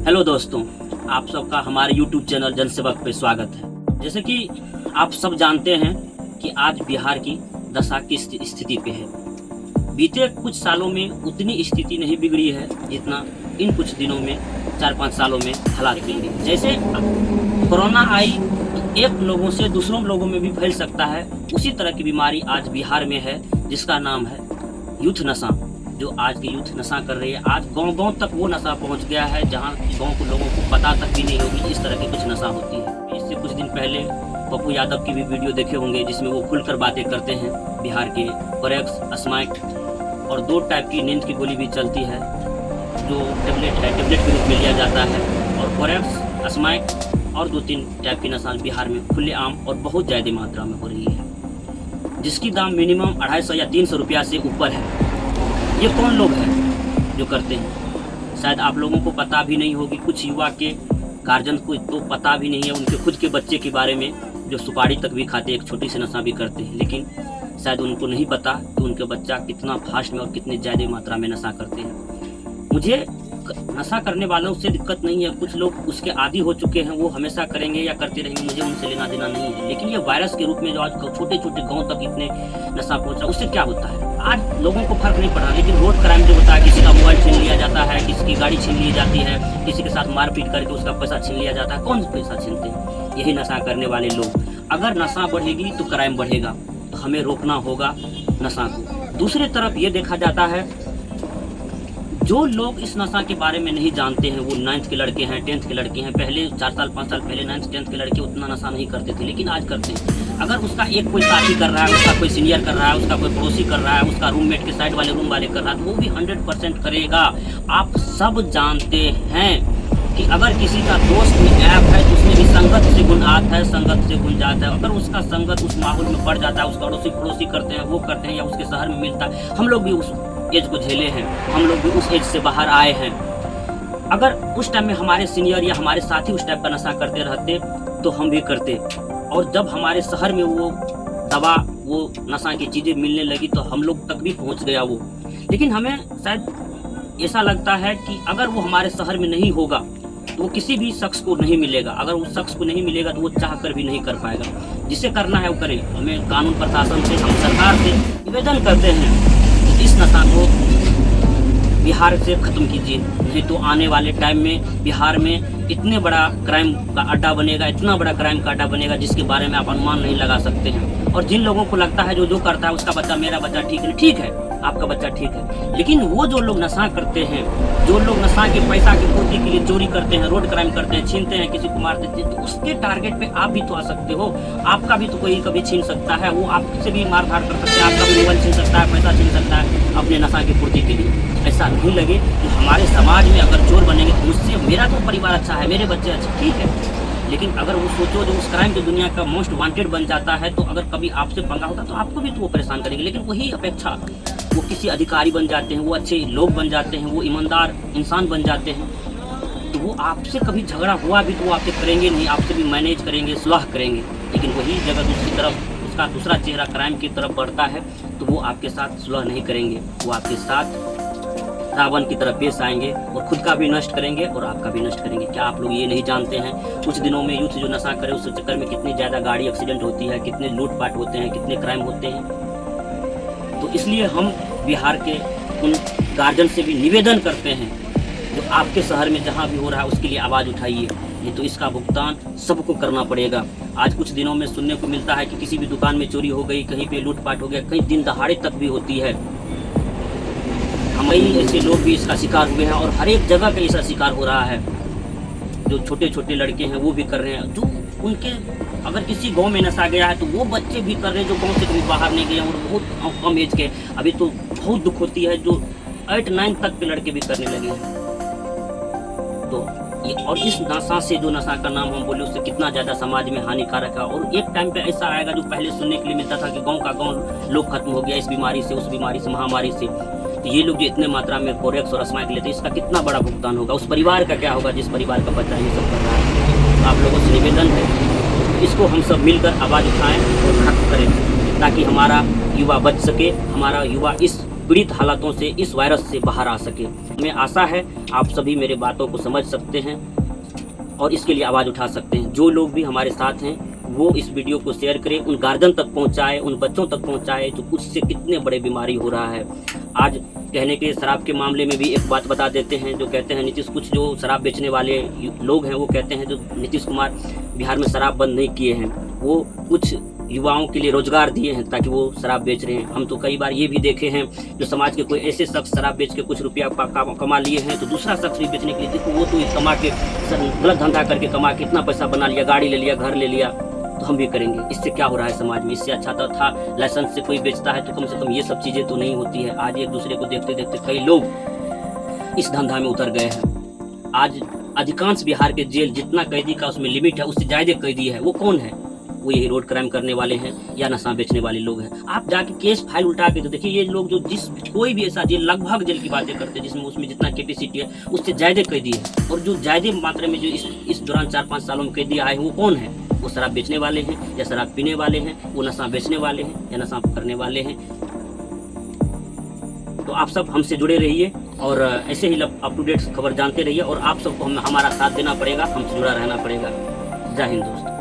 Hello दोस्तों, आप सबका हमारे YouTube चैनल जनसेवक पे स्वागत है। जैसे कि आप सब जानते हैं कि आज बिहार की दशा किस स्थिति पे है। बीते कुछ सालों में उतनी स्थिति नहीं बिगड़ी है जितना इन कुछ दिनों में 4-5 सालों में हालात बिगड़ी। जैसे कोरोना आई तो एक लोगों से दूसरों लोगों में भी फैल सकता है, उसी तरह की बीमारी आज बिहार में है जिसका नाम है यूथ नशा। जो आज की यूथ नशा कर रही है, आज गांव-गांव तक वो नशा पहुंच गया है जहां गांव के लोगों को पता तक भी नहीं होगी इस तरह की कुछ नशा होती है। इससे कुछ दिन पहले पप्पू यादव की भी वीडियो देखे होंगे जिसमें वो खुलकर बातें करते हैं। बिहार के कोरेक्स, अस्माइक और 2 टाइप की नींद की गोली भी चलती है जो टेबलेट है, टेबलेट के रूप में लिया जाता है। और कोरेक्स, अस्माइक और 2-3 टाइप की नशा बिहार में खुलेआम और बहुत ज़्यादा मात्रा में हो रही है, जिसकी दाम मिनिमम 250 या 300 रुपया से ऊपर है। ये कौन लोग हैं जो करते हैं? शायद आप लोगों को पता भी नहीं होगी। कुछ युवा के गार्जियन को तो पता भी नहीं है उनके खुद के बच्चे के बारे में, जो सुपारी तक भी खाते, एक छोटी सी नशा भी करते हैं, लेकिन शायद उनको नहीं पता कि उनके बच्चा कितना फास्ट में और कितने ज़्यादा मात्रा में नशा करते हैं। मुझे नशा करने वालों से दिक्कत नहीं है, कुछ लोग उसके आदी हो चुके हैं, वो हमेशा करेंगे या करते रहेंगे, मुझे उनसे लेना देना नहीं है। लेकिन ये वायरस के रूप में जो आज छोटे छोटे गांव तक इतने नशा पहुंच रहा है, उससे क्या होता है? आज लोगों को फर्क नहीं पड़ रहा, लेकिन रोड क्राइम जो होता है, किसी का मोबाइल छीन लिया जाता है, किसी की गाड़ी छीन ली जाती है, किसी के साथ मारपीट करके उसका पैसा छीन लिया जाता है। कौन पैसा छीनते हैं? यही नशा करने वाले लोग। अगर नशा बढ़ेगी तो क्राइम बढ़ेगा, तो हमें रोकना होगा नशा को। दूसरी तरफ ये देखा जाता है, जो लोग इस नशा के बारे में नहीं जानते हैं, वो 9th के लड़के हैं, 10th के लड़के हैं। पहले 4 साल 5 साल पहले 9th 10th के लड़के उतना नशा नहीं करते थे, लेकिन आज करते हैं। अगर उसका एक कोई साथी कर रहा है, उसका कोई सीनियर कर रहा है, उसका कोई पड़ोसी कर रहा है, उसका रूममेट के साइड वाले रूम वाले कर रहा है, तो वो भी 100% करेगा। आप सब जानते हैं कि अगर किसी का दोस्त में ऐप है तो उसमें भी संगत से गुण आता है, संगत से गुण जाता है। अगर उसका संगत उस माहौल में बढ़ जाता है, उसका अड़ोसी पड़ोसी करते हैं, वो करते हैं, या उसके शहर में मिलता है। हम लोग भी उस एज को झेले हैं, हम लोग भी उस एज से बाहर आए हैं। अगर उस टाइम में हमारे सीनियर या हमारे साथी उस टाइप का नशा करते रहते तो हम भी करते, और जब हमारे शहर में वो दवा, वो नशा की चीज़ें मिलने लगी तो हम लोग तक भी पहुंच गया वो। लेकिन हमें शायद ऐसा लगता है कि अगर वो हमारे शहर में नहीं होगा तो वो किसी भी शख्स को नहीं मिलेगा। अगर उस शख्स को नहीं मिलेगा तो वो चाह कर भी नहीं कर पाएगा। जिसे करना है वो करे। हमें कानून प्रशासन से, हम सरकार से निवेदन करते हैं इस नशा को बिहार से ख़त्म कीजिए, नहीं तो आने वाले टाइम में बिहार में इतने बड़ा क्राइम का अड्डा बनेगा, इतना बड़ा क्राइम का अड्डा बनेगा जिसके बारे में आप अनुमान नहीं लगा सकते हैं। और जिन लोगों को लगता है जो करता है उसका बच्चा, मेरा बच्चा ठीक है, ठीक है, आपका बच्चा ठीक है, लेकिन वो जो लोग नशा करते हैं, जो लोग नशा के पैसा की पूर्ति के लिए चोरी करते हैं, रोड क्राइम करते हैं, छीनते हैं, किसी को मार देते हैं, तो उसके टारगेट पे आप भी तो आ सकते हो। आपका भी तो कोई कभी छीन सकता है, वो आपसे भी मार धाड़ कर सकते हैं, आपका भी मोबाइल छीन सकता है, पैसा छीन सकता है अपने नशा की पूर्ति के लिए। ऐसा नहीं लगे कि हमारे समाज में अगर चोर बनेंगे तो उससे मेरा तो परिवार अच्छा है, मेरे बच्चे अच्छे, ठीक है, लेकिन अगर वो सोचो जो उस क्राइम की दुनिया का मोस्ट वांटेड बन जाता है, तो अगर कभी आपसे पंगा होता तो आपको भी तो वो परेशान करेंगे। लेकिन वही अपेक्षा वो किसी अधिकारी बन जाते हैं, वो अच्छे लोग बन जाते हैं, वो ईमानदार इंसान बन जाते हैं, तो वो आपसे कभी झगड़ा हुआ भी तो वो आपसे करेंगे नहीं, आपसे भी मैनेज करेंगे, सुलह करेंगे। लेकिन वही जगह दूसरी तरफ उसका दूसरा चेहरा क्राइम की तरफ बढ़ता है तो वो आपके साथ सुलह नहीं करेंगे, वो आपके साथ रावण की तरफ पेश आएंगे और खुद का भी नष्ट करेंगे और आपका भी नष्ट करेंगे। क्या आप लोग ये नहीं जानते हैं कुछ दिनों में यूथ जो नशा करे उस चक्कर में कितनी ज़्यादा गाड़ी एक्सीडेंट होती है, कितने लूटपाट होते हैं, कितने क्राइम होते हैं? तो इसलिए हम बिहार के उन गार्जियन से भी निवेदन करते हैं जो आपके शहर में जहाँ भी हो रहा है उसके लिए आवाज़ उठाइए, नहीं तो इसका भुगतान सबको करना पड़ेगा। आज कुछ दिनों में सुनने को मिलता है कि किसी भी दुकान में चोरी हो गई, कहीं पे लूटपाट हो गया, कहीं दिन दहाड़े तक भी होती है। हम ऐसे लोग भी इसका शिकार हुए हैं और हर एक जगह पे इसका शिकार हो रहा है। जो छोटे छोटे लड़के हैं वो भी कर रहे हैं, जो उनके अगर किसी गांव में नशा गया है तो वो बच्चे भी कर रहे हैं जो गांव से कभी बाहर नहीं गए और बहुत कम एज के। अभी तो बहुत दुख होती है जो 8-9 तक के लड़के भी करने लगे हैं। तो ये और इस नशा से, जो नशा का नाम हम बोले, उससे कितना ज़्यादा समाज में हानिकारक है। और एक टाइम पे ऐसा आएगा जो पहले सुनने के लिए मिलता था कि गाँव का गाँव लोग खत्म हो गया इस बीमारी से, उस बीमारी से, महामारी से। तो ये लोग जो इतने मात्रा में कोरेक्स और अस्माइक लेते हैं, इसका कितना बड़ा भुगतान होगा, उस परिवार का क्या होगा जिस परिवार का बच्चा ये सब कर रहा है। तो आप लोगों से निवेदन है इसको हम सब मिलकर आवाज़ उठाएं और खत्म करें, ताकि हमारा युवा बच सके, हमारा युवा इस पीड़ित हालातों से, इस वायरस से बाहर आ सके। हमें आशा है आप सभी मेरे बातों को समझ सकते हैं और इसके लिए आवाज़ उठा सकते हैं। जो लोग भी हमारे साथ हैं वो इस वीडियो को शेयर करें, उन गार्जियन तक पहुंचाएं, उन बच्चों तक पहुंचाएं जो उससे कितने बड़े बीमारी हो रहा है। आज कहने के शराब के मामले में भी एक बात बता देते हैं, जो कहते हैं नीतीश, कुछ जो शराब बेचने वाले लोग हैं वो कहते हैं जो नीतीश कुमार बिहार में शराब बंद नहीं किए हैं, वो कुछ युवाओं के लिए रोजगार दिए हैं ताकि वो शराब बेच रहे हैं। हम तो कई बार ये भी देखे हैं जो समाज के कोई ऐसे शख्स शराब बेच के कुछ रुपया कमा लिए हैं, तो दूसरा शख्स भी बेचने के लिए, देखो वो तो कमा के गलत धंधा करके कमा के इतना पैसा बना लिया, गाड़ी ले लिया, घर ले लिया, तो हम भी करेंगे। इससे क्या हो रहा है समाज में? इससे अच्छा तो था लाइसेंस से कोई बेचता है तो कम से कम ये सब चीज़ें तो नहीं होती है। आज एक दूसरे को देखते देखते कई लोग इस धंधा में उतर गए हैं। आज अधिकांश बिहार के जेल जितना कैदी का उसमें लिमिट है उससे ज़्यादा कैदी है। वो कौन है? वो यही रोड क्राइम करने वाले हैं या नशा बेचने वाले लोग हैं। आप जाके केस फाइल उल्टा के तो देखिए, ये लोग जो जिस कोई भी ऐसा जेल, लगभग जेल की बातें करते हैं जिसमें उसमें जितना कैपेसिटी है उससे ज़्यादा कैदी है, और जो ज़्यादा मात्रा में जो इस दौरान 4-5 सालों में कैदी आए हैं वो कौन है? वो शराब बेचने वाले हैं या शराब पीने वाले हैं, वो नशा बेचने वाले हैं या नशा करने वाले हैं। तो आप सब हमसे जुड़े रहिए और ऐसे ही अप टू डेट खबर जानते रहिए, और आप सबको हमारा साथ देना पड़ेगा, हमसे जुड़ा रहना पड़ेगा। जय हिंद दोस्तों।